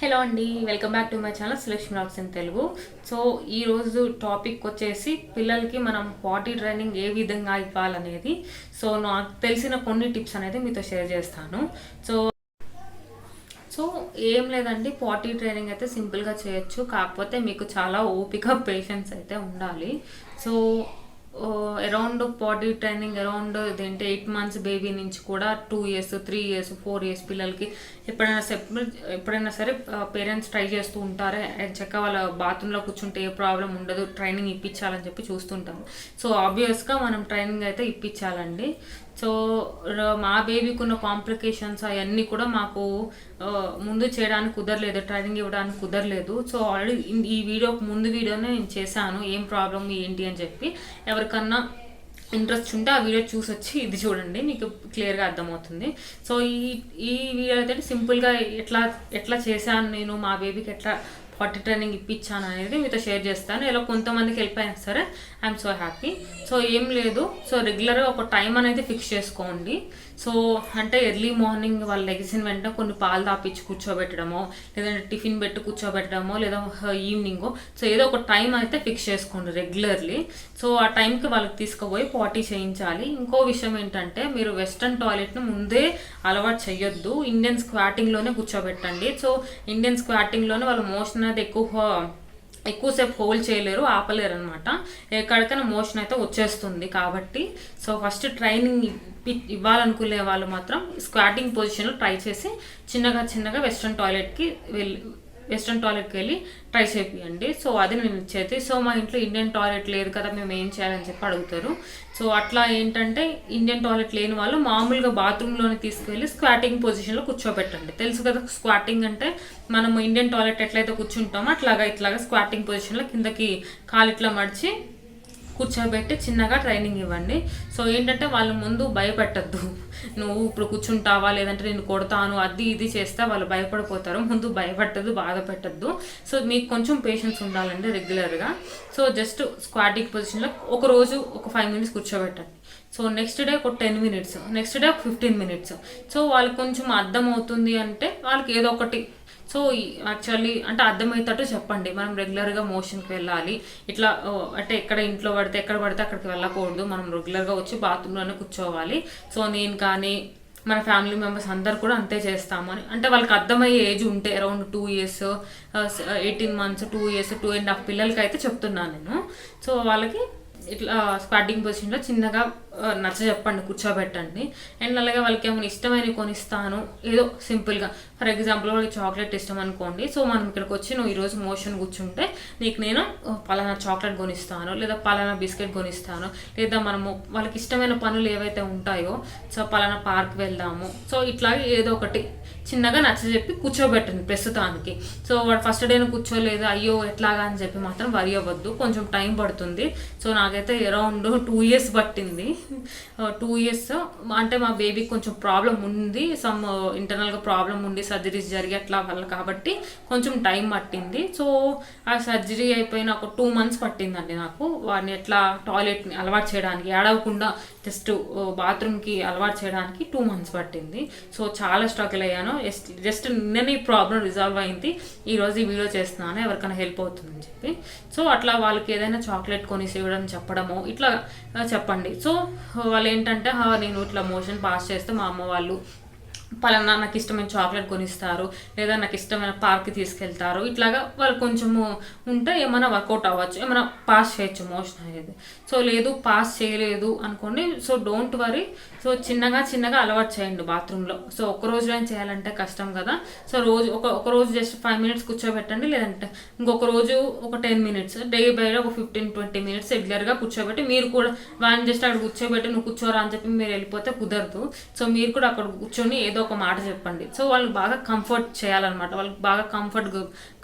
Hello అండి, welcome back to my channel Sulakshmi vlogs in Telugu. So ఈరోజు topic వచ్చేసి పిల్లలకి మనం పాటీ ట్రైనింగ్ ఏ విధంగా ఇవ్వాలనేది. సో నాకు తెలిసిన కొన్ని టిప్స్ అనేది మీతో షేర్ చేస్తాను. సో సో ఏం లేదండి, పాటీ ట్రైనింగ్ అయితే సింపుల్గా చేయొచ్చు. కాకపోతే మీకు చాలా ఓపిక పేషెన్స్ అయితే ఉండాలి. సో అరౌండ్ పాటీ ట్రైనింగ్ అరౌండ్ ఇదేంటి 8 months బేబీ నుంచి కూడా 2 years 3 years 4 years పిల్లలకి ఎప్పుడైనా సరే పేరెంట్స్ ట్రై చేస్తూ ఉంటారు. చక్కగా వాళ్ళ బాత్రూంలో కూర్చుంటే ఏ ప్రాబ్లం ఉండదు, ట్రైనింగ్ ఇప్పించాలని చెప్పి చూస్తుంటాం. సో ఆబ్వియస్గా మనం ట్రైనింగ్ అయితే ఇప్పించాలండి. సో మా బేబీకి ఉన్న కాంప్లికేషన్స్ అవన్నీ కూడా మాకు ముందు చేయడానికి కుదరలేదు, ట్రైనింగ్ ఇవ్వడానికి కుదరలేదు. సో ఆల్రెడీ ఈ ముందు వీడియోనే నేను చేశాను, ఏం ప్రాబ్లం ఏంటి అని చెప్పి. ఎవరికన్నా ఇంట్రెస్ట్ ఉంటే ఆ వీడియో చూసి వచ్చి ఇది చూడండి, మీకు క్లియర్గా అర్థమవుతుంది. సో ఈ వీడియో అయితే సింపుల్గా ఎట్లా చేశాను నేను, మా బేబీకి ఎట్లా పాటీ ట్రైనింగ్ ఇప్పించాను అనేది మీతో షేర్ చేస్తాను. ఇలా కొంతమందికి వెళ్ళిపోయినా సరే ఐఎమ్ సో హ్యాపీ. సో ఏం లేదు, సో రెగ్యులర్గా ఒక టైం అనేది ఫిక్స్ చేసుకోండి. సో అంటే ఎర్లీ మార్నింగ్ వాళ్ళు లెగిసిన వెంటనే కొన్ని పాలు తాపించి కూర్చోబెట్టడమో, లేదంటే టిఫిన్ పెట్టి కూర్చోబెట్టడమో, లేదా ఈవినింగో, సో ఏదో ఒక టైం అయితే ఫిక్స్ చేసుకోండి రెగ్యులర్లీ. సో ఆ టైంకి వాళ్ళకి తీసుకుపోయి పాటీ చేయించాలి. ఇంకో విషయం ఏంటంటే, మీరు వెస్ట్రన్ టాయిలెట్ను ముందే అలవాటు చేయొద్దు, ఇండియన్ స్క్వాటింగ్లోనే కూర్చోబెట్టండి. సో ఇండియన్ స్క్వాటింగ్లోనే వాళ్ళు మోషన్ అనేది ఎక్కువసేపు హోల్డ్ చేయలేరు, ఆపలేరు అనమాట. ఎక్కడికైనా మోషన్ అయితే వచ్చేస్తుంది. కాబట్టి సో ఫస్ట్ ట్రైనింగ్ ఇవ్వాలనుకునే వాళ్ళు మాత్రం స్క్వాటింగ్ పొజిషన్లో ట్రై చేసి చిన్నగా వెస్ట్రన్ టాయిలెట్కి వెళ్ళి ట్రై చేయండి. సో అది నేను ఇచ్చేది. సో మా ఇంట్లో ఇండియన్ టాయిలెట్ లేదు కదా, మేము ఏం చేయాలని చెప్పి అడుగుతారు. సో అట్లా ఏంటంటే, ఇండియన్ టాయిలెట్ లేని వాళ్ళు మామూలుగా బాత్రూంలోనే తీసుకువెళ్ళి స్క్వాటింగ్ పొజిషన్లో కూర్చోబెట్టండి. తెలుసు కదా స్క్వాటింగ్ అంటే, మనం ఇండియన్ టాయిలెట్ ఎట్లయితే కూర్చుంటామో ఇట్లాగా స్క్వాటింగ్ పొజిషన్లో కిందకి కాలు ఇట్లా మడిచి కూర్చోబెట్టి చిన్నగా ట్రైనింగ్ ఇవ్వండి. సో ఏంటంటే, వాళ్ళు ముందు భయపెట్టద్దు, నువ్వు ఇప్పుడు కూర్చుంటావా లేదంటే నేను కొడతాను అది ఇది చేస్తే వాళ్ళు భయపడిపోతారు. ముందు భయపట్టద్దు, బాధ పెట్టద్దు. సో మీకు కొంచెం పేషెన్స్ ఉండాలండి రెగ్యులర్గా. సో జస్ట్ స్క్వాటింగ్ పొజిషన్లో ఒక రోజు ఒక 5 minutes కూర్చోబెట్టండి. సో నెక్స్ట్ డే ఒక 10 minutes, నెక్స్ట్ డే ఒక 15 minutes. సో వాళ్ళకి కొంచెం అర్థం అవుతుంది అంటే వాళ్ళకి ఏదో ఒకటి, సో యాక్చువల్లీ అంటే అర్థమయ్యేటట్టు చెప్పండి. మనం రెగ్యులర్గా మోషన్కి వెళ్ళాలి, ఇట్లా అంటే ఇంట్లో పడితే ఎక్కడ పడితే అక్కడికి వెళ్ళకూడదు, మనం రెగ్యులర్గా వచ్చి బాత్రూంలోనే కూర్చోవాలి. సో నేను కానీ మన ఫ్యామిలీ మెంబర్స్ అందరు కూడా అంతే చేస్తామని అంటే వాళ్ళకి అర్థమయ్యే ఏజ్ ఉంటే అరౌండ్ 2 years 18 months 2 years 2.5 పిల్లలకి అయితే చెప్తున్నాను నేను. సో వాళ్ళకి ఇట్లా స్క్వాటింగ్ పొజిషన్లో చిన్నగా నచ్చ చెప్పండి, కూర్చోబెట్టండి. అండ్ అలాగే వాళ్ళకి ఏమైనా ఇష్టమైనవి కొనిస్తాను, ఏదో సింపుల్గా. ఫర్ ఎగ్జాంపుల్ వాళ్ళకి చాక్లెట్ ఇష్టం అనుకోండి. సో మనం ఇక్కడికి వచ్చి నువ్వు ఈరోజు మోషన్ కూర్చుంటే నీకు నేను పలానా చాక్లెట్ కొనిస్తాను, లేదా పలానా బిస్కెట్ కొనిస్తాను, లేదా మనము వాళ్ళకి ఇష్టమైన పనులు ఏవైతే ఉంటాయో, సో పలానా పార్క్ వెళ్దాము, సో ఇట్లాగే ఏదో ఒకటి చిన్నగా నచ్చజెప్పి కూర్చోబెట్టండి ప్రస్తుతానికి. సో వాడు ఫస్ట్ డేను కూర్చోలేదు, అయ్యో ఎట్లాగా అని చెప్పి మాత్రం వరి అవ్వద్దు, కొంచెం టైం పడుతుంది. సో నాకైతే అరౌండ్ 2 years పట్టింది. 2 years అంటే మా బేబీకి కొంచెం ప్రాబ్లం ఉంది, సమ్ ఇంటర్నల్గా ప్రాబ్లం ఉండి సర్జరీస్ జరిగి అట్లా వల్ల, కాబట్టి కొంచెం టైం పట్టింది. సో ఆ సర్జరీ అయిపోయిన ఒక 2 months పట్టిందండి నాకు వాడిని ఎట్లా టాయిలెట్ని అలవాటు చేయడానికి, ఏడవకుండా జస్ట్ బాత్రూమ్కి అలవాటు చేయడానికి 2 months పట్టింది. సో చాలా స్ట్రగుల్ అయ్యాను. జస్ట్ నిన్న ఈ ప్రాబ్లం రిజాల్వ్ అయింది. ఈరోజు ఈ వీడియో చేస్తున్నాను, ఎవరికైనా హెల్ప్ అవుతుందని చెప్పి. సో అట్లా వాళ్ళకి ఏదైనా చాక్లెట్ కొనిసి ఇవ్వడం చెప్పడము ఇట్లా చెప్పండి. సో వాళ్ళు ఏంటంటే, నేను ఇట్లా మోషన్ పాస్ చేస్తే మా అమ్మ వాళ్ళు పలానా నాకు ఇష్టమైన చాక్లెట్ కొనిస్తారు, లేదా నాకు ఇష్టమైన పార్క్కి తీసుకెళ్తారు, ఇట్లాగా వాళ్ళు కొంచెము ఉంటే ఏమైనా వర్కౌట్ అవ్వచ్చు, ఏమైనా పాస్ చేయొచ్చు మోషన్ అనేది. సో లేదు పాస్ చేయలేదు అనుకోండి, సో డోంట్ వరీ. సో చిన్నగా అలవాటు చేయండి బాత్రూంలో. సో ఒక రోజులో చేయాలంటే కష్టం కదా. సో ఒక రోజు జస్ట్ 5 minutes కూర్చోబెట్టండి, లేదంటే ఇంకొక రోజు ఒక 10 minutes, డే బై డే ఒక 15-20 minutes రెగ్యులర్గా కూర్చోబెట్టి, మీరు కూడా వాడిని జస్ట్ అక్కడ కూర్చోబెట్టి నువ్వు కూర్చోరా అని చెప్పి మీరు వెళ్ళిపోతే కుదరదు. సో మీరు కూడా అక్కడ కూర్చొని ఏదో ఒక మాట చెప్పండి. సో వాళ్ళు బాగా కంఫర్ట్ చేయాలన్నమాట, వాళ్ళకి బాగా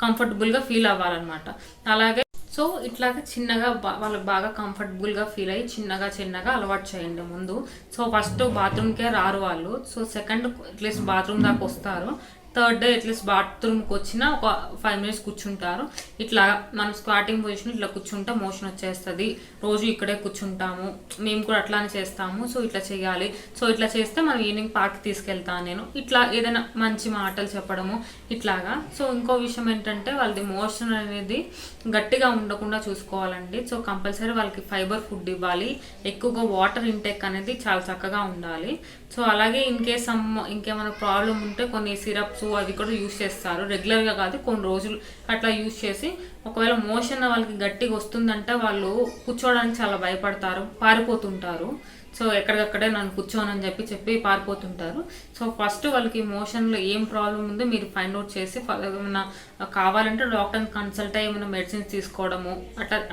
కంఫర్టబుల్గా ఫీల్ అవ్వాలన్నమాట. అలాగే సో ఇట్లాగా చిన్నగా వాళ్ళకి బాగా కంఫర్టబుల్గా ఫీల్ అయ్యి చిన్నగా అలవాటు చేయండి ముందు. సో ఫస్ట్ బాత్రూమ్కే రారు వాళ్ళు, సో సెకండ్ అట్లీస్ట్ బాత్రూమ్ దాకా వస్తారు, థర్డ్ డే అట్లీస్ట్ బాత్రూమ్కి వచ్చిన ఒక 5 minutes కూర్చుంటారు. ఇట్లా మనం స్క్వాటింగ్ పొజిషన్ ఇట్లా కూర్చుంటే మోషన్ వచ్చేస్తుంది. రోజు ఇక్కడే కూర్చుంటాము, మేము కూడా అట్లానే చేస్తాము, సో ఇట్లా చేయాలి, సో ఇట్లా చేస్తే మనం ఈవినింగ్ పార్క్ తీసుకెళ్తాను నేను, ఇట్లా ఏదైనా మంచి మాటలు చెప్పడము ఇట్లాగా. సో ఇంకో విషయం ఏంటంటే వాళ్ళది మోషన్ అనేది గట్టిగా ఉండకుండా చూసుకోవాలండి. సో కంపల్సరీ వాళ్ళకి ఫైబర్ ఫుడ్ ఇవ్వాలి, ఎక్కువగా వాటర్ ఇంటేక్ అనేది చాలా చక్కగా ఉండాలి. సో అలాగే ఇన్ కేస్ ఇంకేమైనా ప్రాబ్లం ఉంటే కొన్ని సిరప్స్ అవి కూడా యూజ్ చేస్తారు, రెగ్యులర్గా కాదు, కొన్ని రోజులు అట్లా యూజ్ చేసి. ఒకవేళ మోషన్ వాళ్ళకి గట్టిగా వస్తుందంటే వాళ్ళు కూర్చోవడానికి చాలా భయపడతారు, పారిపోతుంటారు. సో ఎక్కడికక్కడే నన్ను కూర్చోనని చెప్పి పారిపోతుంటారు. సో ఫస్ట్ వాళ్ళకి మోషన్లో ఏం ప్రాబ్లం ఉందో మీరు ఫైండ్ అవుట్ చేసి ఏమైనా కావాలంటే డాక్టర్ని కన్సల్ట్ అయ్యి ఏమైనా మెడిసిన్స్ తీసుకోవడము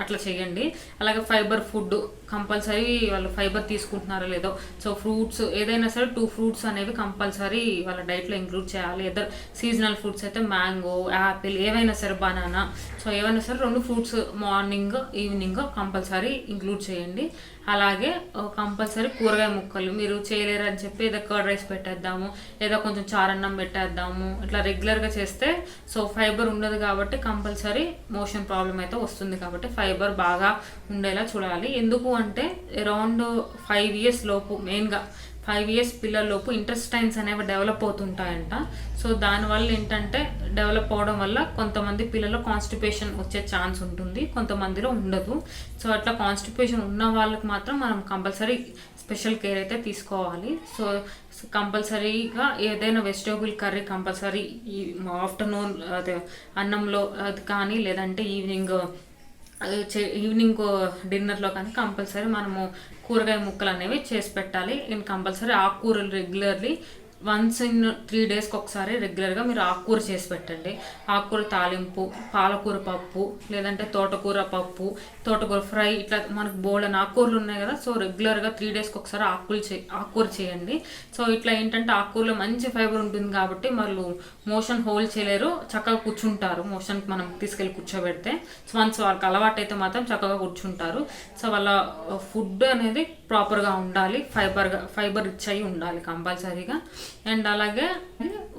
అట్లా చేయండి. అలాగే ఫైబర్ ఫుడ్ కంపల్సరీ వాళ్ళు ఫైబర్ తీసుకుంటున్నారో లేదో. సో ఫ్రూట్స్ ఏదైనా సరే 2 fruits అనేవి కంపల్సరీ వాళ్ళ డైట్లో ఇంక్లూడ్ చేయాలి. ఏదర్ సీజనల్ ఫ్రూట్స్ అయితే మ్యాంగో, యాపిల్, ఏవైనా సరే బనానా, సో ఏవైనా సరే 2 fruits morning evening compulsory include చేయండి. అలాగే కంపల్సరీ కూరగాయ ముక్కలు మీరు చేయలేరని చెప్పి ఏదో కర్డ్ రైస్ పెట్టేద్దాము, ఏదో కొంచెం చారన్నం పెట్టేద్దాము, ఇట్లా రెగ్యులర్గా చేస్తే సో ఫైబర్ ఉండదు కాబట్టి కంపల్సరీ మోషన్ ప్రాబ్లం అయితే వస్తుంది. కాబట్టి ఫైబర్ బాగా ఉండేలా చూడాలి. ఎందుకు అంటే అరౌండ్ 5 years లోపు, మెయిన్గా 5 years పిల్లల్లోపు ఇంటెస్టైన్స్ అనేవి డెవలప్ అవుతుంటాయంట. సో దానివల్ల ఏంటంటే డెవలప్ అవడం వల్ల కొంతమంది పిల్లల్లో కాన్స్టిపేషన్ వచ్చే ఛాన్స్ ఉంటుంది, కొంతమందిలో ఉండదు. సో అట్లా కాన్స్టిపేషన్ ఉన్న వాళ్ళకి మాత్రం మనం కంపల్సరీ స్పెషల్ కేర్ అయితే తీసుకోవాలి. సో కంపల్సరీగా ఏదైనా వెజిటేబుల్ కర్రీ కంపల్సరీ ఈ ఆఫ్టర్నూన్ అదే అన్నంలో అది కానీ, లేదంటే ఈవినింగ్ డిన్నర్లో కానీ కంపల్సరీ మనము కూరగాయ ముక్కలు అనేవి చేసి పెట్టాలి. అండ్ కంపల్సరీ ఆకుకూరలు రెగ్యులర్లీ వన్స్ ఇన్ 3 daysకి ఒకసారి రెగ్యులర్గా మీరు ఆకుకూర చేసి పెట్టండి. ఆకుకూర తాలింపు, పాలకూర పప్పు, లేదంటే తోటకూర పప్పు, తోటకూర ఫ్రై, ఇట్లా మనకు బోల్డెన్ ఆకుకూరలు ఉన్నాయి కదా. సో రెగ్యులర్గా 3 daysకి ఒకసారి ఆకుకూర చేయండి. సో ఇట్లా ఏంటంటే ఆకుకూరలో మంచి ఫైబర్ ఉంటుంది కాబట్టి వాళ్ళు మోషన్ హోల్డ్ చేయలేరు, చక్కగా కూర్చుంటారు. మోషన్కి మనం తీసుకెళ్ళి కూర్చోబెడితే సో వన్స్ వాళ్ళకి అలవాటు అయితే మాత్రం చక్కగా కూర్చుంటారు. సో వాళ్ళ ఫుడ్ అనేది ప్రాపర్గా ఉండాలి, ఫైబర్ రిచ్ అయ్యి ఉండాలి కంపల్సరీగా. అండ్ అలాగే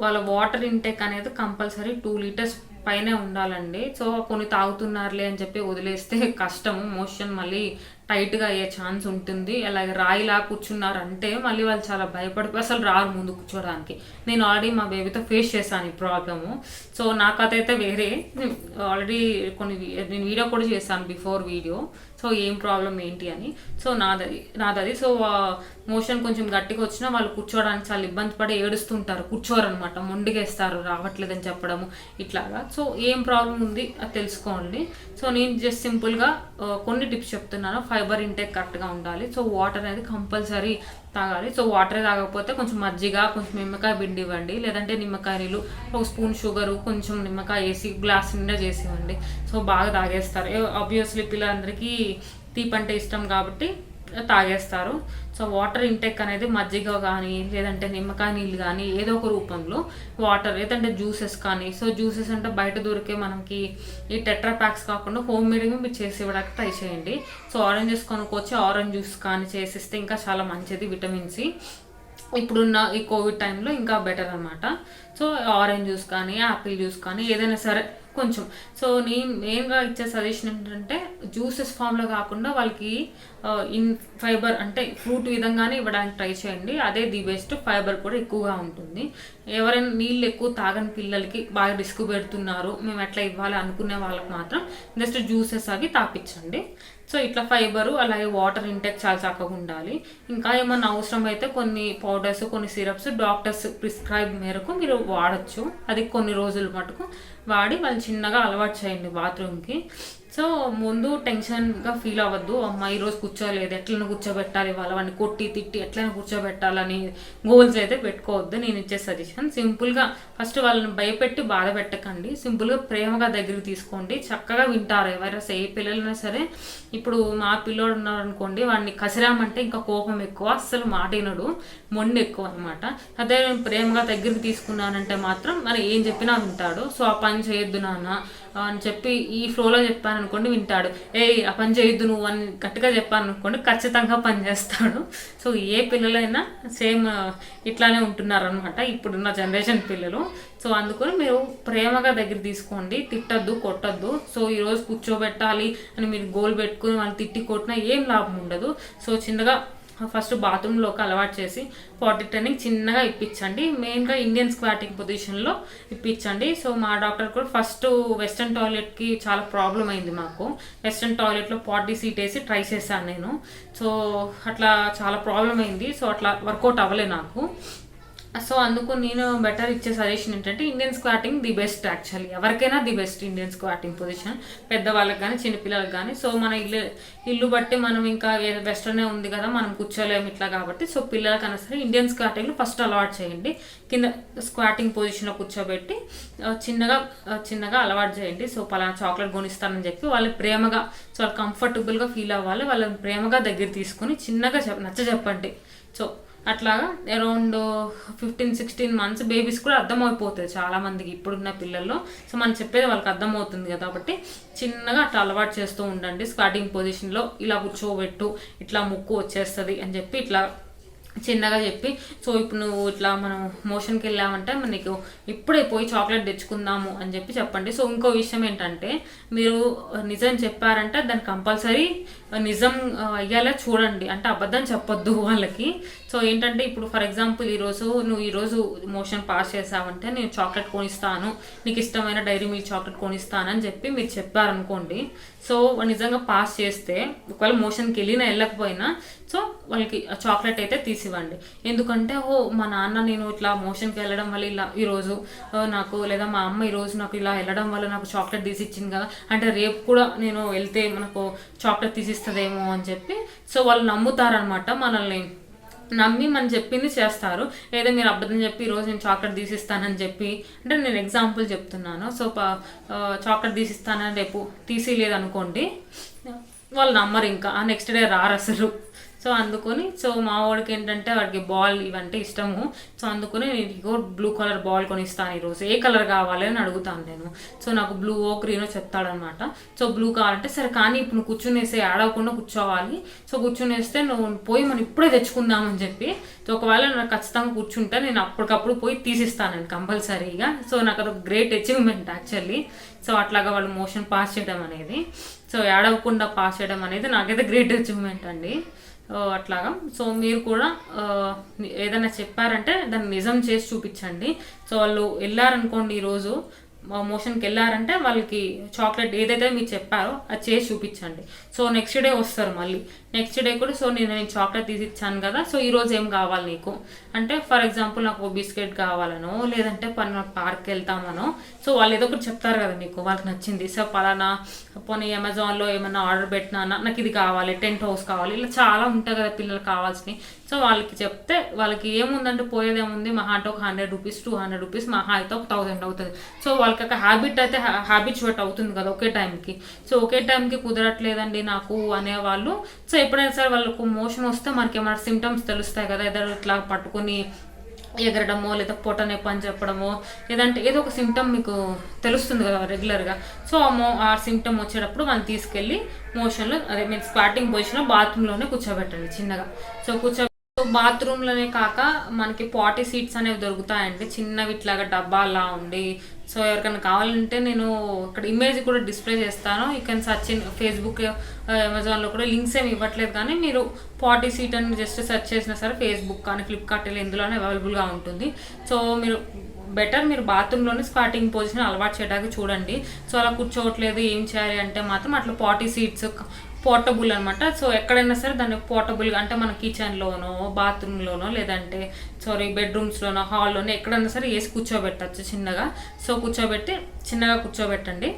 వాళ్ళ వాటర్ ఇంటేక్ అనేది కంపల్సరీ 2 liters పైనే ఉండాలండి. సో కొన్ని తాగుతున్నారులే అని చెప్పి వదిలేస్తే కష్టము, మోషన్ మళ్ళీ టైట్గా అయ్యే ఛాన్స్ ఉంటుంది. అలాగే రాయిలా కూర్చున్నారంటే మళ్ళీ వాళ్ళు చాలా భయపడిపోయి అసలు రారు ముందు కూర్చోడానికి. నేను ఆల్రెడీ మా బేబీతో ఫేస్ చేశాను ఈ ప్రాబ్లము. సో నాకు అదైతే వేరే ఆల్రెడీ నేను వీడియో కూడా చేశాను, బిఫోర్ వీడియో. సో ఏం ప్రాబ్లం ఏంటి అని. సో నాదది. సో మోషన్ కొంచెం గట్టిగా వచ్చినా వాళ్ళు కూర్చోవడానికి చాలా ఇబ్బంది పడి ఏడుస్తుంటారు, కూర్చోరనమాట, మొండిగేస్తారు రావట్లేదని చెప్పడము ఇట్లాగా. సో ఏం ప్రాబ్లం ఉంది అది తెలుసుకోండి. సో నేను జస్ట్ సింపుల్గా కొన్ని టిప్స్ చెప్తున్నాను. ఫైబర్ ఇంటేక్ కరెక్ట్గా ఉండాలి. సో వాటర్ అనేది కంపల్సరీ తాగాలి. సో వాటర్ తాగకపోతే కొంచెం మజ్జిగ, కొంచెం నిమ్మకాయ పిండి ఇవ్వండి, లేదంటే నిమ్మకాయ నీళ్ళు, 1 spoon షుగరు, కొంచెం నిమ్మకాయ వేసి గ్లాస్ నిండా చేసి ఇవ్వండి. సో బాగా తాగేస్తారు. ఆబ్వియస్లీ పిల్లలందరికీ తీపి అంటే ఇష్టం కాబట్టి తాగేస్తారు. సో వాటర్ ఇంటేక్ అనేది మజ్జిగ కానీ, లేదంటే నిమ్మకాయ నీళ్ళు కానీ, ఏదో ఒక రూపంలో వాటర్, లేదంటే జ్యూసెస్ కానీ. సో జ్యూసెస్ అంటే బయట దొరికే మనకి ఈ టెట్రా ప్యాక్స్ కాకుండా హోమ్ మేడ్గా మీరు చేసి ఇవ్వడానికి ట్రై చేయండి. సో ఆరెంజెస్ కొనుక్కొచ్చి ఆరెంజ్ జ్యూస్ కానీ చేసిస్తే ఇంకా చాలా మంచిది, విటమిన్ సి. ఇప్పుడున్న ఈ కోవిడ్ టైంలో ఇంకా బెటర్ అనమాట. సో ఆరెంజ్ జ్యూస్ కానీ, యాపిల్ జ్యూస్ కానీ, ఏదైనా సరే కొంచెం. సో నేను మెయిన్గా ఇచ్చే సజెషన్ ఏంటంటే జ్యూసెస్ ఫామ్లో కాకుండా వాళ్ళకి ఇన్ ఫైబర్ అంటే ఫ్రూట్ విధంగానే ఇవ్వడానికి ట్రై చేయండి. అదే ది బెస్ట్, ఫైబర్ కూడా ఎక్కువగా ఉంటుంది. ఎవరైనా నీళ్ళు ఎక్కువ తాగని పిల్లలకి బాగా రిస్క్ పెడుతున్నారు, మేము ఎట్లా ఇవ్వాలి అనుకునే వాళ్ళకి మాత్రం జస్ట్ జ్యూసెస్ అవి తాపించండి. సో ఇట్లా ఫైబరు అలాగే వాటర్ ఇంటేక్ చాలా చక్కగా ఉండాలి. ఇంకా ఏమన్నా అవసరం అయితే కొన్ని పౌడర్స్, కొన్ని సిరప్స్ డాక్టర్స్ ప్రిస్క్రైబ్ మేరకు మీరు వాడచ్చు. అది కొన్ని రోజుల మటుకు వాడి వాళ్ళు చిన్నగా అలవాటు చేయండి బాత్రూమ్కి. సో ముందు టెన్షన్గా ఫీల్ అవ్వద్దు, అమ్మ ఈరోజు కూర్చోలేదు, ఎట్లైనా కూర్చోబెట్టాలి, వాళ్ళని కొట్టి తిట్టి ఎట్లయినా కూర్చోబెట్టాలని గోల్స్ అయితే పెట్టుకోవద్దు. నేను ఇచ్చే సజెషన్ సింపుల్గా ఫస్ట్ వాళ్ళని భయపెట్టి బాధ పెట్టకండి, సింపుల్గా ప్రేమగా దగ్గరికి తీసుకోండి. చక్కగా వింటారు ఎవరైనా ఏ పిల్లలైనా సరే. ఇప్పుడు మా పిల్లోడు ఉన్నారు అనుకోండి, వాడిని కసిరామంటే ఇంకా కోపం ఎక్కువ, అస్సలు మాట వినడు, మొండి ఎక్కువ అనమాట. అదే నేను ప్రేమగా దగ్గరికి తీసుకున్నానంటే మాత్రం మరి ఏం చెప్పినా వింటాడు. సో ఆ పని చేయొద్దు నాన్న, అని చెప్పి ఈ ఫ్లోలో చెప్పాను అనుకోండి వింటాడు. ఆ పని చేయొద్దు నువ్వు అని గట్టిగా చెప్పాను అనుకోండి ఖచ్చితంగా పని చేస్తాడు. సో ఏ పిల్లలైనా సేమ్ ఇట్లానే ఉంటున్నారు అనమాట ఇప్పుడున్న జనరేషన్ పిల్లలు. సో అందుకని మీరు ప్రేమగా దగ్గర తీసుకోండి, తిట్టద్దు కొట్టద్దు. సో ఈరోజు కూర్చోబెట్టాలి అని మీరు గోల్ పెట్టుకుని వాళ్ళు తిట్టి కొట్టినా ఏం లాభం ఉండదు. సో చిన్నగా ఫస్ట్ బాత్రూంలోకి అలవాటు చేసి పాటీ ట్రైనింగ్ చిన్నగా ఇప్పించండి. మెయిన్గా ఇండియన్ స్క్వాటింగ్ పొజిషన్లో ఇప్పించండి. సో మా డాక్టర్ కూడా ఫస్ట్ వెస్ట్రన్ టాయిలెట్కి చాలా ప్రాబ్లం అయింది మాకు. వెస్ట్రన్ టాయిలెట్లో పాటీ సీట్ వేసి ట్రై చేశాను నేను. సో అట్లా చాలా ప్రాబ్లం అయింది. సో అట్లా వర్కౌట్ అవ్వలే నాకు. సో అందుకు నేను బెటర్ ఇచ్చే సజెషన్ ఏంటంటే Indian squatting the best. Actually ఎవరికైనా the best Indian squatting position, పెద్దవాళ్ళకి కానీ చిన్నపిల్లలకు కానీ. సో మన ఇల్లు బట్టి మనం ఇంకా వెస్టర్నే ఉంది కదా మనం కూర్చోలేము ఇట్లా కాబట్టి, సో పిల్లలకైనా సరే ఇండియన్ స్క్వాటింగ్లో ఫస్ట్ అలవాటు చేయండి. కింద స్క్వాటింగ్ పొజిషన్లో కూర్చోబెట్టి చిన్నగా అలవాటు చేయండి. సో పలానా చాక్లెట్ కొనిస్తానని చెప్పి వాళ్ళు ప్రేమగా, సో వాళ్ళు కంఫర్టబుల్గా ఫీల్ అవ్వాలి. వాళ్ళని ప్రేమగా దగ్గర తీసుకొని చిన్నగా నచ్చ చెప్పండి. సో అట్లాగా అరౌండ్ 15-16 months బేబీస్ కూడా అర్థమైపోతుంది చాలా మందికి ఇప్పుడున్న పిల్లల్లో. సో మనం చెప్పేది వాళ్ళకి అర్థమవుతుంది కదా, కాబట్టి చిన్నగా అట్లా అలవాటు చేస్తూ ఉండండి. స్క్వాటింగ్ పొజిషన్లో ఇలా కూర్చోబెట్టు, ఇట్లా ముక్కు వచ్చేస్తుంది అని చెప్పి ఇట్లా చిన్నగా చెప్పి, సో ఇప్పుడు నువ్వు ఇట్లా మనం మోషన్కి వెళ్ళామంటే మనకు ఇప్పుడే పోయి చాక్లెట్ తెచ్చుకుందాము అని చెప్పి చెప్పండి. సో ఇంకో విషయం ఏంటంటే మీరు నిజం చెప్పారంటే దాన్ని కంపల్సరీ నిజం అయ్యేలా చూడండి, అంటే అబద్ధం చెప్పొద్దు వాళ్ళకి. సో ఏంటంటే ఇప్పుడు ఫర్ ఎగ్జాంపుల్ నువ్వు ఈరోజు మోషన్ పాస్ చేసావంటే నేను చాక్లెట్ కొనిస్తాను, నీకు ఇష్టమైన డైరీ మిల్క్ చాక్లెట్ కొనిస్తాను అని చెప్పి మీరు చెప్పారనుకోండి. సో నిజంగా పాస్ చేస్తే ఒకవేళ మోషన్కి వెళ్ళకపోయినా సో వాళ్ళకి చాక్లెట్ అయితే తీసివ్వండి. ఎందుకంటే మా నాన్న నేను ఇట్లా మోషన్కి వెళ్ళడం వల్ల ఇలా ఈరోజు నాకు, లేదా మా అమ్మ ఈరోజు నాకు ఇలా వెళ్ళడం వల్ల నాకు చాక్లెట్ తీసి ఇచ్చింది కదా, అంటే రేపు కూడా నేను వెళ్తే మనకు చాక్లెట్ తీసిస్తుందేమో అని చెప్పి సో వాళ్ళు నమ్ముతారనమాట. మనల్ని నమ్మి మనం చెప్పింది చేస్తారు. ఏదో మీరు అబద్ధం చెప్పి ఈరోజు నేను చాక్లెట్ తీసిస్తానని చెప్పి, అంటే నేను ఎగ్జాంపుల్ చెప్తున్నాను. సో చాక్లెట్ తీసిస్తానని రేపు తీసిలేదనుకోండి వాళ్ళు నమ్మరు, ఇంకా ఆ నెక్స్ట్ డే రారు అసలు. సో అందుకొని సో మా వాడికి ఏంటంటే వాడికి బాల్ ఇవంటే ఇష్టము. సో అందుకని నేను బ్లూ కలర్ బాల్ కొనిస్తాను ఈరోజు, ఏ కలర్ కావాలి అని అడుగుతాను నేను. సో నాకు బ్లూవో గ్రీనో చెప్తాడనమాట. సో బ్లూ కావాలంటే సరే కానీ ఇప్పుడు నువ్వు కూర్చునేస్తే ఆడవకుండా కూర్చోవాలి, సో కూర్చునేస్తే నువ్వు పోయి మనం ఇప్పుడే తెచ్చుకుందామని చెప్పి, సో ఒకవేళ నాకు ఖచ్చితంగా కూర్చుంటే నేను అప్పటికప్పుడు పోయి తీసిస్తాను కంపల్సరీగా. సో నాకు అదొక గ్రేట్ అచీవ్మెంట్ యాక్చువల్లీ. సో అట్లాగా వాళ్ళు మోషన్ పాస్ చేయడం అనేది, సో ఏడవకుండా పాస్ చేయడం అనేది నాకైతే గ్రేట్ అచీవ్మెంట్ అండి. అట్లాగా సో మీరు కూడా ఏదైనా చెప్పారంటే దాన్ని నిజం చేసి చూపించండి. సో వాళ్ళు వెళ్ళారనుకోండి ఈరోజు మోషన్కి వెళ్ళారంటే వాళ్ళకి చాక్లెట్ ఏదైతే మీరు చెప్పారో అది చేసి చూపించండి. సో నెక్స్ట్ డే వస్తారు మళ్ళీ, నెక్స్ట్ డే కూడా సో నేను చాక్లెట్ తీసి ఇచ్చాను కదా, సో ఈరోజు ఏం కావాలి నీకు అంటే ఫర్ ఎగ్జాంపుల్ నాకు బిస్కెట్ కావాలనో లేదంటే పార్క్కి వెళ్తామనో, సో వాళ్ళు ఏదో ఒకటి చెప్తారు కదా మీకు వాళ్ళకి నచ్చింది. సో పలానా పోనీ అమెజాన్లో ఏమన్నా ఆర్డర్ పెట్టినా నాకు ఇది కావాలి, టెంట్ హౌస్ కావాలి, ఇలా చాలా ఉంటాయి కదా పిల్లలకు కావాల్సినవి. సో వాళ్ళకి చెప్తే వాళ్ళకి ఏముందంటే పోయేదేముంది, మహా అంటే ఒక 100 రూపీస్ 200 రూపీస్, మహా అయితే ఒక 1000 అవుతుంది. సో వాళ్ళకి ఒక హ్యాబిట్ అయితే హ్యాబిచువేట్ అవుతుంది కదా ఒకే టైంకి. సో ఒకే టైంకి కుదరట్లేదండి నాకు అనేవాళ్ళు, సో ఎప్పుడైనా సరే వాళ్ళకు మోషన్ వస్తే మనకి ఏమైనా సిమ్టమ్స్ తెలుస్తాయి కదా, ఏదో ఇట్లా పట్టుకుని ఎగరడమో లేదా పొట్ట నొప్పి అని చెప్పడమో లేదంటే ఏదో ఒక సిమ్టమ్ మీకు తెలుస్తుంది కదా రెగ్యులర్గా. సో ఆ సిమ్టమ్ వచ్చేటప్పుడు మనం తీసుకెళ్ళి మోషన్లో అదే మీరు స్క్వాటింగ్ పొజిషన్లో బాత్రూంలోనే కూర్చోబెట్టండి చిన్నగా. సో బాత్రూంలోనే కాక మనకి పాటీ సీట్స్ అనేవి దొరుకుతాయండి, చిన్నవి ఇట్లాగా డబ్బాలా ఉండి. సో ఎవరికైనా కావాలంటే నేను ఇక్కడ ఇమేజ్ కూడా డిస్ప్లే చేస్తాను, you can search in Facebook, అమెజాన్లో కూడా లింక్స్ ఏమి ఇవ్వట్లేదు కానీ మీరు పాటీ సీట్ అని జస్ట్ సెర్చ్ చేసినా సరే ఫేస్బుక్ కానీ ఫ్లిప్కార్ట్ ఇందులోనే అవైలబుల్గా ఉంటుంది. సో మీరు మీరు బాత్రూంలోనే స్క్వాటింగ్ పొజిషన్ అలవాటు చేయడానికి చూడండి. సో అలా కూర్చోవట్లేదు ఏం చేయాలి అంటే మాత్రం అట్లా పాటీ సీట్స్ పోర్టబుల్ అనమాట. సో ఎక్కడైనా సరే దాన్ని పోర్టబుల్గా అంటే మన కిచెన్లోనో బాత్రూంలోనో లేదంటే బెడ్రూమ్స్లోనో హాల్లోనో ఎక్కడైనా సరే వేసి కూర్చోబెట్టచ్చు చిన్నగా. సో చిన్నగా కూర్చోబెట్టండి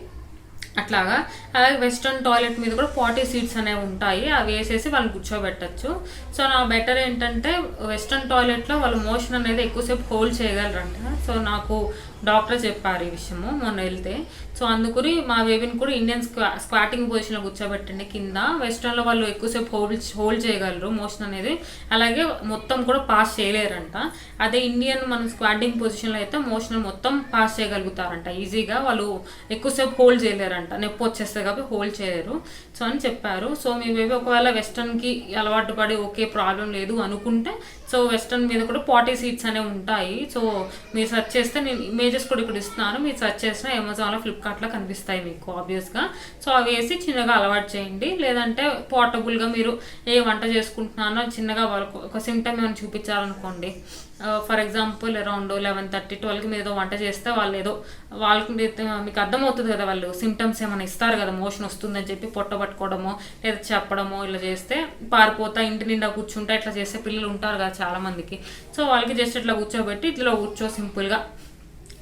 అట్లాగా. అలాగే వెస్ట్రన్ టాయిలెట్ మీద కూడా పాటీ సీట్స్ అనేవి ఉంటాయి, అవి వేసేసి వాళ్ళని కూర్చోబెట్టచ్చు. సో నా బెటర్ ఏంటంటే వెస్ట్రన్ టాయిలెట్లో వాళ్ళు మోషన్ అనేది ఎక్కువసేపు హోల్డ్ చేయగలరంట. సో నాకు డాక్టర్ చెప్పారు ఈ విషయము మొన్న వెళ్తే. సో అందుకని మా బేబీని కూడా ఇండియన్ స్క్వాటింగ్ పొజిషన్లో కూర్చోబెట్టండి కింద. వెస్ట్రన్లో వాళ్ళు ఎక్కువసేపు హోల్డ్ చేయగలరు మోషన్ అనేది, అలాగే మొత్తం కూడా పాస్ చేయలేరంట. అదే ఇండియన్ మనం స్క్వాటింగ్ పొజిషన్లో అయితే మోషన్ మొత్తం పాస్ చేయగలుగుతారంట ఈజీగా. వాళ్ళు ఎక్కువసేపు హోల్డ్ చేయలేరంట, నొప్పి వచ్చేస్తే కాబట్టి హోల్డ్ చేయలేరు. సో అని చెప్పారు. సో మీ బేబీ ఒకవేళ వెస్ట్రన్కి అలవాటు పడి ఓకే ప్రాబ్లం లేదు అనుకుంటే, సో వెస్ట్రన్ మీద కూడా పాటీ సీట్స్ అనేవి ఉంటాయి. సో మీరు సెర్చ్ చేస్తే, నేను ఇమేజెస్ కూడా ఇక్కడ ఇస్తున్నాను, మీరు సెర్చ్ చేసినా అమెజాన్లో ఫ్లిప్కార్ట్లో కనిపిస్తాయి మీకు ఆబ్వియస్గా. సో అవి వేసి చిన్నగా అలవాటు చేయండి. లేదంటే పోర్టబుల్గా మీరు ఏ వంట చేసుకుంటున్నానో చిన్నగా వాళ్ళకు ఒక సిమ్టమ్ ఏమైనా చూపించాలనుకోండి. ఫర్ ఎగ్జాంపుల్ అరౌండ్ 11:30, 12కి మీరు ఏదో వంట చేస్తే వాళ్ళు ఏదో వాళ్ళకి మీకు అర్థమవుతుంది కదా, వాళ్ళు సిమ్టమ్స్ ఏమైనా ఇస్తారు కదా, మోషన్ వస్తుందని చెప్పి పొట్ట పట్టుకోవడమో లేదా చెప్పడమో ఇలా చేస్తే పారిపోతా ఇంటి నిండా కూర్చుంటా ఇట్లా చేసే పిల్లలు ఉంటారు కదా చాలా మందికి. సో వాళ్ళకి జస్ట్ ఇట్లా కూర్చోబెట్టి ఇట్లా కూర్చో సింపుల్గా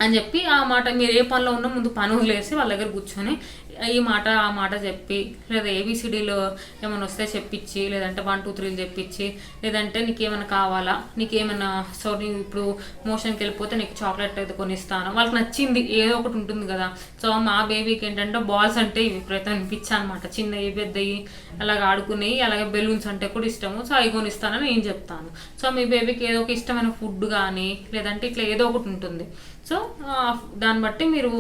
అని చెప్పి ఆ మాట, మీరు ఏ పనిలో ఉన్నా ముందు పని వదిలేసి వాళ్ళ దగ్గర కూర్చొని ఈ మాట ఆ మాట చెప్పి, లేదా ఏబిసిడీలు ఏమైనా వస్తే చెప్పించి, లేదంటే 1 2 3 చెప్పించి, లేదంటే నీకేమైనా కావాలా, నీకేమైనా సో నీవు ఇప్పుడు మోషన్కి వెళ్ళిపోతే నీకు చాక్లెట్ అయితే కొనిస్తాను, వాళ్ళకి నచ్చింది ఏదో ఒకటి ఉంటుంది కదా. సో మా బేబీకి ఏంటంటే బాల్స్ అంటే ఇవి ప్రయత్నం పిచ్చా అనమాట, చిన్నవి పెద్దవి అలాగ ఆడుకునేవి, అలాగే బెలూన్స్ అంటే కూడా ఇష్టము. సో అవి కొనిస్తానని నేను చెప్తాను. సో మీ బేబీకి ఏదో ఒక ఇష్టమైన ఫుడ్ కానీ లేదంటే ఇట్లా ఏదో ఒకటి ఉంటుంది. సో దాన్ని బట్టి మీరు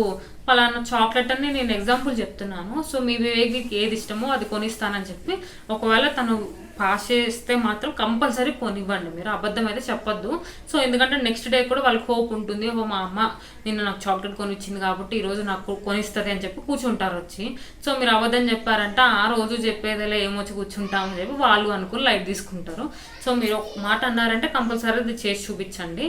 పలానా చాక్లెట్ అని నేను ఎగ్జాంపుల్ చెప్తున్నాను. సో మీ బేబీకి ఏది ఇష్టమో అది కొనిస్తానని చెప్పి, ఒకవేళ తను పాస్ చేస్తే మాత్రం కంపల్సరీ కొనివ్వండి, మీరు అబద్ధం అయితే చెప్పొద్దు. సో ఎందుకంటే నెక్స్ట్ డే కూడా వాళ్ళకి హోప్ ఉంటుంది, ఓ మా అమ్మ నిన్న నాకు చాక్లెట్ కొనిచ్చింది కాబట్టి ఈరోజు నాకు కొనిస్తుంది అని చెప్పి కూర్చుంటారు వచ్చి. సో మీరు అబద్ధం చెప్పారంటే ఆ రోజు చెప్పేదిలే ఏమొచ్చి కూర్చుంటామని చెప్పి వాళ్ళు అనుకుని లైట్ తీసుకుంటారు. సో మీరు ఒక మాట అన్నారంటే కంపల్సరీ అది చేసి చూపించండి.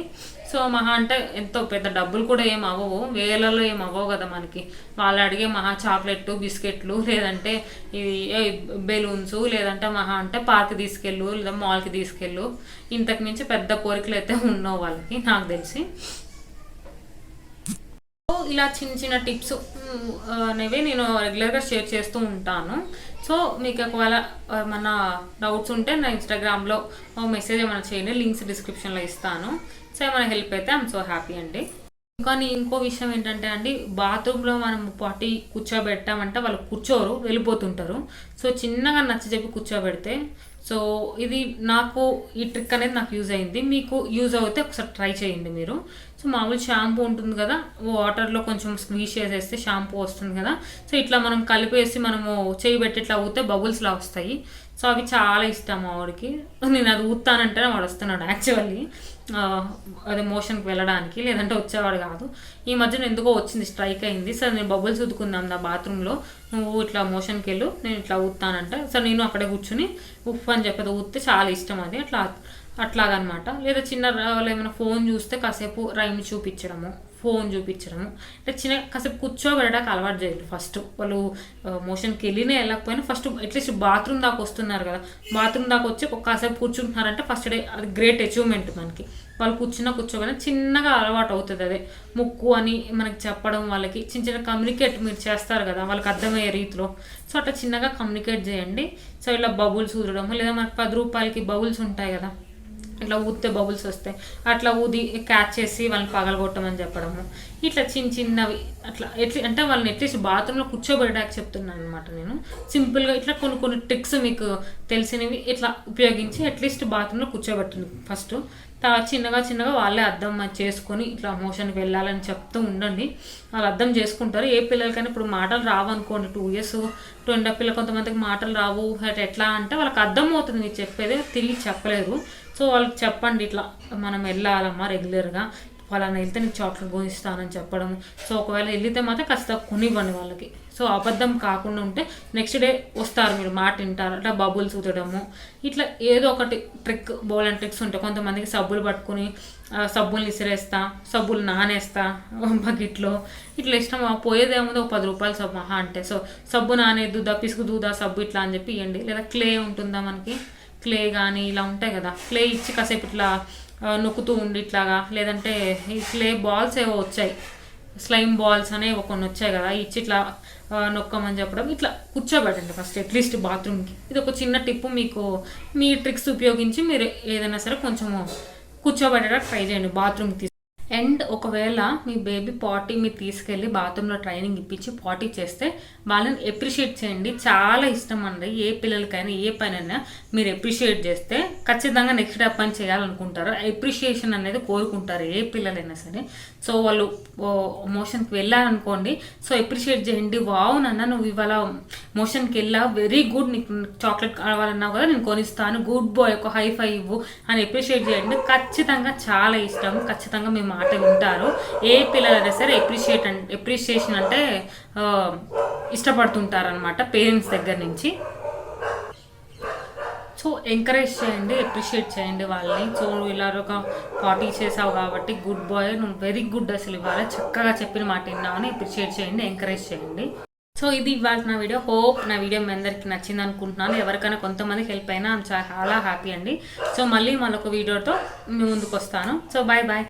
సో మహా అంటే ఎంతో పెద్ద డబ్బులు కూడా ఏం అవ్వవు, వేలలో ఏం అవ్వవు కదా మనకి. వాళ్ళు అడిగే మహా చాక్లెట్లు, బిస్కెట్లు, లేదంటే ఇవి బెలూన్స్, లేదంటే మహా అంటే పార్క్ తీసుకెళ్ళు లేదా మాల్కి తీసుకెళ్ళు. ఇంతకు మించి పెద్ద కోరికలు అయితే ఉండవు వాళ్ళకి నాకు తెలిసి. ఇలా చిన్న చిన్న టిప్స్ అనేవి నేను రెగ్యులర్గా షేర్ చేస్తూ ఉంటాను. సో మీకు ఒకవేళ ఏమైనా డౌట్స్ ఉంటే నా ఇన్స్టాగ్రామ్లో మెసేజ్ ఏమైనా చేయండి, లింక్స్ డిస్క్రిప్షన్లో ఇస్తాను. సో ఏమైనా హెల్ప్ అయితే ఐఎమ్ సో హ్యాపీ అండి. కానీ ఇంకో విషయం ఏంటంటే అండి, బాత్రూంలో మనం పాటి కూర్చోబెట్టామంటే వాళ్ళు కూర్చోరు, వెళ్ళిపోతుంటారు. సో చిన్నగా నచ్చ చెప్పి కూర్చోబెడితే, సో ఇది నాకు ఈ ట్రిక్ అనేది నాకు యూజ్ అయింది, మీకు యూజ్ అవుతే ఒకసారి ట్రై చేయండి మీరు. సో మామూలు షాంపూ ఉంటుంది కదా, వాటర్లో కొంచెం స్క్వీజ్ చేసేస్తే షాంపూ వస్తుంది కదా. సో ఇట్లా మనం కలిపేసి మనము చేయి పెట్టి ఇట్లా ఊతే బబుల్స్లా వస్తాయి. సో అవి చాలా ఇష్టం మా వాడికి. నేను అది ఊతానంటేనే వాడు వస్తున్నాడు యాక్చువల్లీ, అదే మోషన్కి వెళ్ళడానికి, లేదంటే వచ్చేవాడు కాదు. ఈ మధ్యన ఎందుకో వచ్చింది, స్ట్రైక్ అయింది. సార్ నేను బబుల్స్ ఊదుకుందాం నా బాత్రూంలో, నువ్వు ఇట్లా మోషన్కి వెళ్ళు నేను ఇట్లా ఊతానంటే, సార్ నేను అక్కడే కూర్చుని ఉప్పు అని చెప్పేది ఊతే చాలా ఇష్టం అది. అట్లాగనమాట. లేదా చిన్న వాళ్ళు ఏమైనా ఫోన్ చూస్తే కాసేపు రైమ్ చూపించడము, ఫోన్ చూపించడము, అంటే చిన్న కాసేపు కూర్చోబెట్టడానికి అలవాటు చేయాలి. ఫస్ట్ వాళ్ళు మోషన్కి వెళ్ళకపోయినా ఫస్ట్ అట్లీస్ట్ బాత్రూమ్ దాకా వస్తున్నారు కదా, బాత్రూమ్ దాకా వచ్చి కాసేపు కూర్చుంటున్నారంటే ఫస్ట్ డే అది గ్రేట్ అచీవ్మెంట్ మనకి. వాళ్ళు కూర్చోగానే చిన్నగా అలవాటు అవుతుంది. అదే ముక్కు అని మనకి చెప్పడం, వాళ్ళకి చిన్న చిన్న కమ్యూనికేట్ మీరు చేస్తారు కదా వాళ్ళకి అర్థమయ్యే రీతిలో. సో అట్లా చిన్నగా కమ్యూనికేట్ చేయండి. సో ఇలా బబుల్స్ ఊదడము, లేదా మనకి 10 రూపాయలకి బబుల్స్ ఉంటాయి కదా, ఇట్లా ఊదితే బబుల్స్ వస్తాయి, అట్లా ఊది క్యాచ్ చేసి వాళ్ళని పగలగొట్టమని చెప్పడము. ఇట్లా చిన్నవి అట్లా అంటే వాళ్ళని అట్లీస్ట్ బాత్రూంలో కూర్చోబెట్టడానికి చెప్తున్నాను అనమాట నేను. సింపుల్గా ఇట్లా కొన్ని ట్రిక్స్ మీకు తెలిసినవి ఇట్లా ఉపయోగించి అట్లీస్ట్ బాత్రూంలో కూర్చోబెట్టండి ఫస్ట్. చిన్నగా వాళ్ళే అర్థం చేసుకొని ఇట్లా మోషన్కి వెళ్ళాలని చెప్తూ ఉండండి. వాళ్ళు అర్థం చేసుకుంటారు. ఏ పిల్లలకైనా ఇప్పుడు మాటలు రావు అనుకోండి, 2 years 2 and 1/2 పిల్లలు కొంతమందికి మాటలు రావు, ఎట్లా అంటే వాళ్ళకి అర్థం అవుతుంది మీరు చెప్పేది, తిరిగి చెప్పలేరు. సో వాళ్ళకి చెప్పండి ఇట్లా మనం వెళ్ళాలమ్మా రెగ్యులర్గా, వాళ్ళని వెళ్తే నీకు చాక్లెట్ కొనిస్తానని చెప్పడం. సో ఒకవేళ వెళ్తే మాత్రం ఖచ్చితంగా కొనివ్వండి వాళ్ళకి. సో అబద్ధం కాకుండా ఉంటే నెక్స్ట్ డే వస్తారు, మీరు మాట వింటారు. అట్లా బబుల్స్ ఊతడము, ఇట్లా ఏదో ఒకటి ట్రిక్, బౌల్ అండ్ ట్రిక్స్ ఉంటాయి. కొంతమందికి సబ్బులు పట్టుకుని సబ్బులు ఇసిరేస్తా, సబ్బులు నానేస్తా బకెట్లో, ఇట్లా ఇష్టం. పోయేదేముందో 10 రూపాయలు సబ్బు మహా అంటే. సో సబ్బు నానేద్దుదా, పిసుకుదుదా సబ్బు ఇట్లా అని చెప్పి ఇవ్వండి. లేదా క్లే ఉంటుందా మనకి, క్లే కానీ ఇలా ఉంటాయి కదా, క్లే ఇచ్చి కాసేపు ఇట్లా నొక్కుతూ ఉండి ఇట్లాగా. లేదంటే ఈ క్లే బాల్స్ ఏవో వచ్చాయి, స్లైమ్ బాల్స్ అనేవి కొన్ని వచ్చాయి కదా, ఇచ్చి ఇట్లా నొక్కమని చెప్పడం. ఇట్లా కూర్చోబెట్టండి ఫస్ట్ అట్లీస్ట్ బాత్రూమ్కి. ఇది ఒక చిన్న టిప్పు, మీకు మీ ట్రిక్స్ ఉపయోగించి మీరు ఏదైనా సరే కొంచెము కూర్చోబెట్టడానికి ట్రై చేయండి బాత్రూమ్కి. అండ్ ఒకవేళ మీ బేబీ పాటీ మీరు తీసుకెళ్ళి బాత్రూంలో ట్రైనింగ్ ఇప్పించి పాటీ చేస్తే వాళ్ళని ఎప్రిషియేట్ చేయండి. చాలా ఇష్టం అండి. ఏ పిల్లలకైనా ఏ పనైనా మీరు ఎప్రిషియేట్ చేస్తే ఖచ్చితంగా నెక్స్ట్ డే పని చేయాలనుకుంటారు. ఎప్రిషియేషన్ అనేది కోరుకుంటారు ఏ పిల్లలైనా సరే. సో వాళ్ళు మోషన్కి వెళ్ళారనుకోండి, సో ఎప్రిషియేట్ చేయండి. వావ్ నాన్న నువ్వు ఇవాళ మోషన్కి వెళ్ళావు, వెరీ గుడ్, నీకు చాక్లెట్ కావాలన్నావు కదా నేను కొనిస్తాను, గుడ్ బాయ్, ఒక హై ఫైవ్ ఇవ్వు అని ఎప్రిషియేట్ చేయండి. ఖచ్చితంగా చాలా ఇష్టం, ఖచ్చితంగా మీ మాట వింటారు. ఏ పిల్లలైనా సరే ఎప్రిషియేషన్ అంటే ఇష్టపడుతుంటారు అనమాట పేరెంట్స్ దగ్గర నుంచి. సో ఎంకరేజ్ చేయండి, అప్రిషియేట్ చేయండి వాళ్ళని. సో నువ్వు ఇలా ఒక పార్టీ చేసావు కాబట్టి గుడ్ బాయ్, నువ్వు వెరీ గుడ్, అసలు ఇవాళ చక్కగా చెప్పిన మాట విన్నావని అప్రిషియేట్ చేయండి, ఎంకరేజ్ చేయండి. సో ఇది ఇవాళ నా వీడియో. హోప్ నా వీడియో మీ అందరికీ నచ్చింది అనుకుంటున్నాను. ఎవరికైనా కొంతమందికి హెల్ప్ అయినా చాలా హ్యాపీ అండి. సో మళ్ళీ మరొక వీడియోతో మీ ముందుకు వస్తాను. So bye bye.